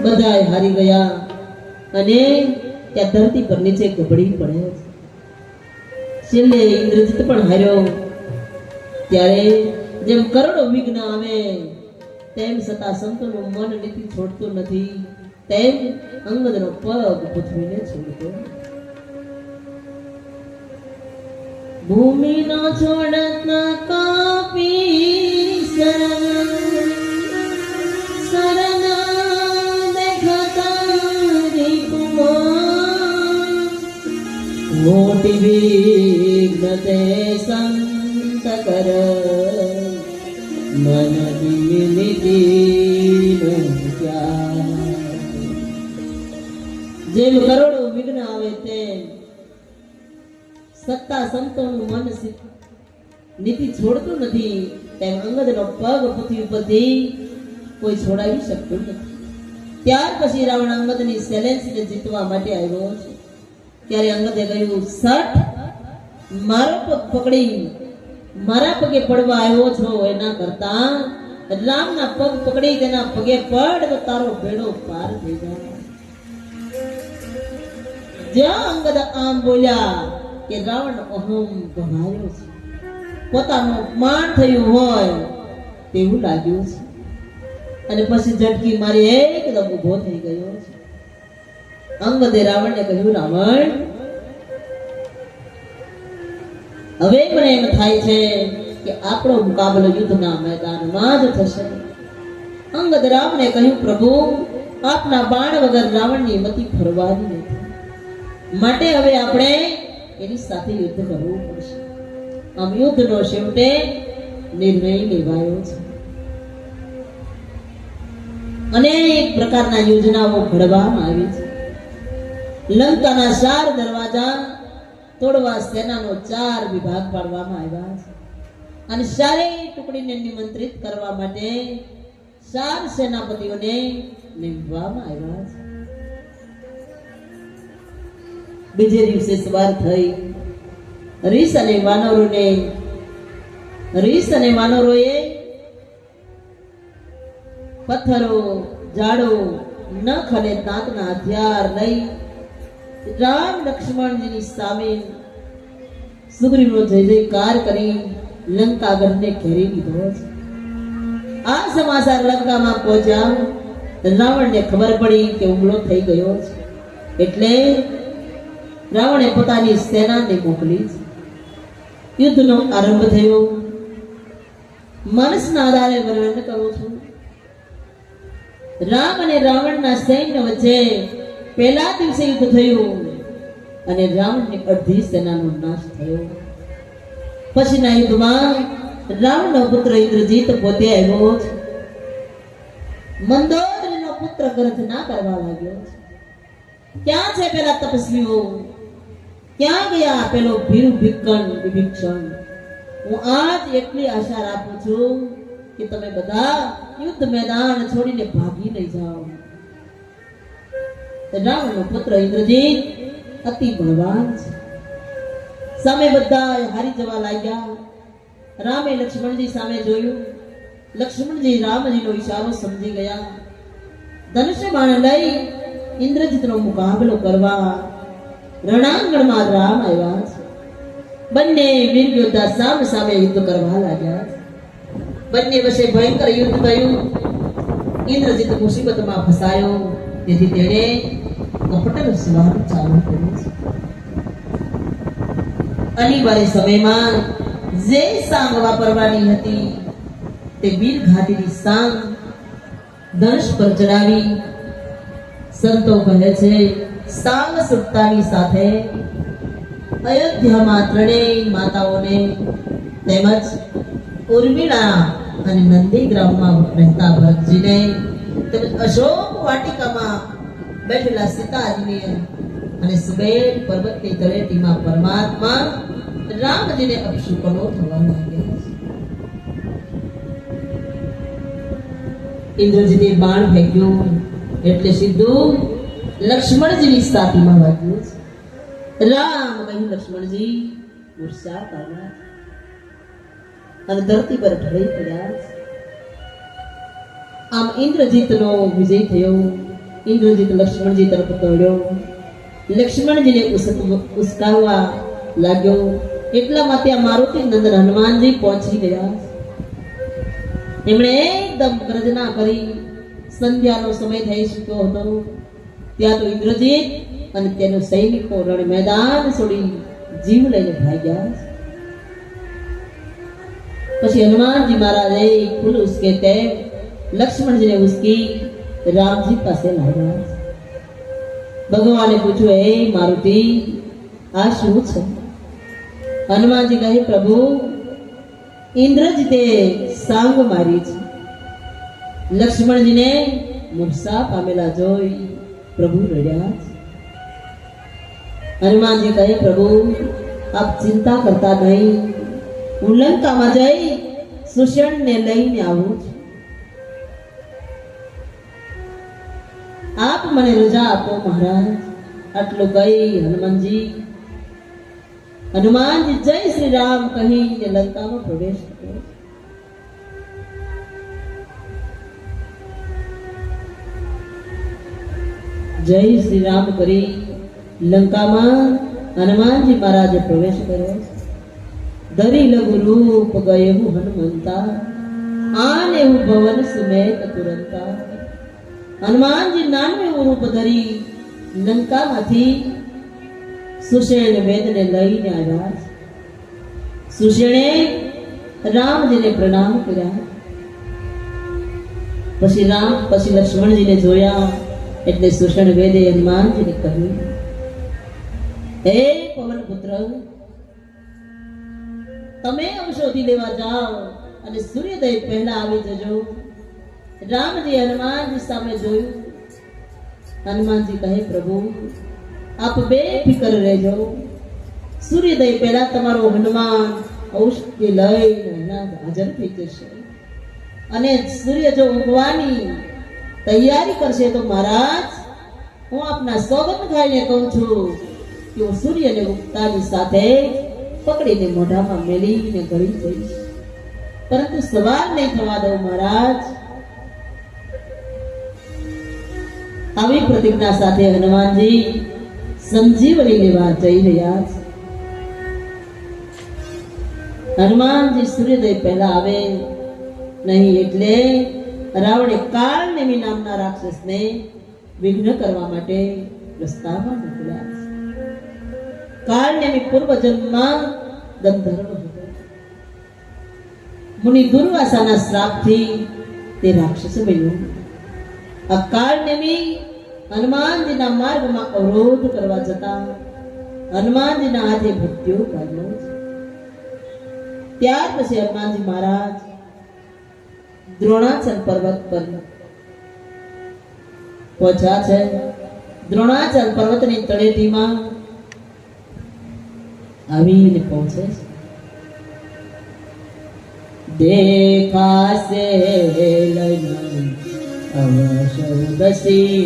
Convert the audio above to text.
બધાય હારી ગયા અને ત્યાં ધરતી પર નીચે ગબડી પડે. છેલ્લે ઇન્દ્રજીત પણ હાર્યો. ત્યારે જેમ કરોડો વિઘ્ન આવે તેમ છતાં સંતોનું મન નીતિ છોડતું નથી, તેમ અંગદનો પગ પૃથ્વીને છોડતો. ભૂમિનો છોડત કાપી શરણ દેખતા રીપમાં મોટી વિઘ્ન તે સંત કર મન દિમિતિ જેમ કરોડો વિઘ્ન આવે તેમ સત્તા સંતોનું મન નીતિ છોડતું નથી, તેમ અંગદનો પગ પૃથ્વી ઉપરથી કોઈ છોડાવી શકતું નથી. ત્યાર પછી રાવણ અંગદની સેલેન્સને જીતવા માટે આવ્યો છે. ત્યારે અંગદે કહ્યું, સઠ મારો પગ પકડી મારા પગે પડવા આવ્યો છો, એના કરતા રામના પગ પકડી તેના પગે પડ તો તારો બેડો પાર થઈ જાય. જ્યાં અંગદ આમ બોલ્યા કે રાવણ અહમ ભમાયો છે, પોતાનું માન થયું હોય તેવું લાગ્યું છે, અને પછી ઝટકી મારી એકદમ ઉભો થઈ ગયો છે. અંગદે રાવણને કહ્યું, રાવણ હવે મને એમ થાય છે કે આપણો મુકાબલો યુદ્ધના મેદાનમાં જ થશે. અંગદ રામને કહ્યું, પ્રભુ આપના બાણ વગર રાવણની મતિ ફરવાની નથી, માટે હવે આપણે એની સાથે યુદ્ધ કરવું પડશે. આમ યુદ્ધનો છેવટે નિર્ણય લેવાયો છે. અનેક પ્રકારના યોજનાઓ ઘડવામાં આવી છે. લંકાના 4 દરવાજા તોડવા સેનાનો 4 વિભાગ પાડવામાં આવ્યા છે, અને 4 ટુકડીને નિમંત્રિત કરવા માટે 4 સેનાપતિઓને નિમવામાં આવ્યા છે. બીજે દિવસે સવાર થઈ. રીસ અને વાનરોએ પથ્થરો, ઝાડો, નખ અને દાંતના હથિયાર લઈ રામ લક્ષ્મણજીની સામે સુગ્રીવનો જય જયકાર કરી લંકાગઢને ઘેરી લીધો છે. આ સમાચાર લંકામાં પહોંચ્યા. રાવણને ખબર પડી કે હુમલો થઈ ગયો છે, એટલે રાવણે પોતાની સેનાને મોકલી. યુદ્ધનો આરંભ થયો. માનસના આધારે વર્ણન કરું છું. રામ અને રાવણના સૈન્ય વચ્ચે પહેલા દિવસે યુદ્ધ થયું અને રાવણની અડધી સેનાનો નાશ થયો. પછીના યુદ્ધમાં રાવણનો પુત્ર ઇન્દ્રજીત પોતે આવ્યો છે. મંદોદરીનો પુત્ર ગર્જના કરવા લાગ્યો છે. ક્યાં છે પેલા તપસ્વીઓ? ક્યાં ગયા પેલો ભીરુ વિભીષણ? હું આજ એટલી આશા રાખું છું કે તમે બધા યુદ્ધ મેદાન છોડીને ભાગી નહીં જાઓ. રાવણનો પુત્ર ઇન્દ્રજીત અતિ બળવાન છે. સામે બધા હારી જવા લાગ્યા. રામે લક્ષ્મણજી સામે જોયું. લક્ષ્મણજી રામજીનો ઈશારો સમજી ગયા. ધનુષ્ય બાણ લઈ ઇન્દ્રજીતનો મુકાબલો કરવા રણાંગણમાં રામ આવ્યા છે. બંને વીર યોદ્ધા સામે સામે યુદ્ધ કરવા લાગ્યા. બંને વચ્ચે ભયંકર યુદ્ધ થયું. ઇન્દ્રજીત મુસીબતમાં ફસાયો, તેથી તેણે કપટલ સ્વાર ચાલુ કર્યું છે. અનિવાર્ય સમયમાં જે સાંગ વાપરવાની હતી તે વીર ઘાટીની સાંગ ધનુષ પર ચડાવી. સંતો કહે છે, સાંગ સુટતાની સાથે અયોધ્યામાં 3 માતાઓને તેમજ ઉર્મિળા અને નંદીગ્રામમાં રહેતા ભરતજીને તેમજ અશોક વાટિકામાં બેઠેલા સીતાજીને અને સુબેર પર્વતની તળેટીમાં પરમાત્મા રામજીને અપશુકનો થવા લાગ્યા. ઇન્દ્રજીતે બાણ ફેંક્યું એટલે સીધું લક્ષ્મણજીની છાતીમાં વાગ્યું. રામ કહ્યું, લક્ષ્મણજી ગુસ્સા પામ્યા અને ધરતી પર ઢળી પડ્યા. આમ ઇન્દ્રજીતનો વિજય થયો. ઇન્દ્રજીત લક્ષ્મણજી તરફ દોડ્યો. લક્ષ્મણજીને ઉસકાવવા લાગ્યો. એટલામાં ત્યાં મારુતિ નંદન હનુમાનજી પહોંચી ગયા. એમણે એકદમ ગર્જના કરી. સંધ્યાનો સમય થઈ ચૂક્યો હતો. ત્યાં તો ઇન્દ્રજીત અને તેનો સૈનિકો રણ મેદાન છોડી જીવ લઈને ભાગ્યા. પછી હનુમાનજી મહારાજે ફૂલ ઉસકે તેમ લક્ષ્મણજીને ઉસકી રામજી પાસે લાવ્યા. ભગવાને પૂછ્યું, હે મારુતિ, આ શું છે? હનુમાનજી કહે, પ્રભુ, ઇન્દ્રજીતે સાંગ મારી છે. લક્ષ્મણજીને મૂર્છા પામેલા જોઈ પ્રભુ રડ્યા. હનુમાનજી કહે, પ્રભુ, આપ ચિંતા કરતા નહીં. હું લંકામાં જઈ સુષેણને લઈને આવું છું. આપ મને રજા આપો મહારાજ. આટલું કહી હનુમાનજી જય શ્રી રામ કહીને લંકામાં પ્રવેશ કર્યો. જય શ્રી રામ કરી લંકામાં હનુમાનજી મહારાજે પ્રવેશ કર્યો. ધરી લઘુ રૂપ ગયેવું હનુમંતા, આને હું ભવન સુમેત તુરંતા. હનુમાનજી નાનવે રૂપ ધરી લંકામાંથી સુષેણ વેદને લઈને આવ્યા. સુષેણે રામજીને પ્રણામ કર્યા. પછી લક્ષ્મણજીને જોયા એટલે સુષેણ વેદે હનુમાનજીને કહ્યું, હે પવન પુત્ર, તમે ઔષધિ લેવા જાઓ અને સૂર્યોદય પહેલા આવી જજો. રામજી હનુમાનજી સામે જોયું. હનુમાનજી કહે, પ્રભુ, આપ બેફિકર રહેજો. સૂર્યોદય પહેલા તમારો હનુમાન ઔષધિ લઈને હાજર થઈ જશે. અને સૂર્ય જો ઉગવાની તૈયારી કરશે તો મહારાજ, હું આપના સોગંદ ખાઈને કહું છું કે હું સૂર્યને ઉગતાની સાથે પકડીને મોઢામાં મેલીને ગળી જઈશ, પરંતુ સવાર નહીં થવા દઉં મહારાજ. આવી પ્રતિજ્ઞા સાથે હનુમાનજી સંજીવની લેવા જઈ રહ્યા છે. હનુમાનજી સૂર્યોદય પહેલા આવે નહીં એટલે રાવણે કાળનેમી નામના રાક્ષસને વિઘ્ન કરવા માટે રસ્તામાં મોકલ્યા. કાળનેમી પૂર્વજન્મમાં ગંધર્વ હતો. મુનિ દુર્વાસાના શ્રાપથી તે રાક્ષસ બન્યો. આ કાળનેમી હનુમાનજીના માર્ગમાં અવરોધ કરવા જતા હનુમાનજીના હાથે મૃત્યુ પામ્યો. ત્યાર પછી હનુમાનજી મહારાજ દ્રોણાચલ પર્વત પર પહોંચ્યા છે. દ્રોણાચલ પર્વતની તળેટીમાં આવીને પહોંચે છે. દેખાશે લઈને અવશ્ય ઉદસી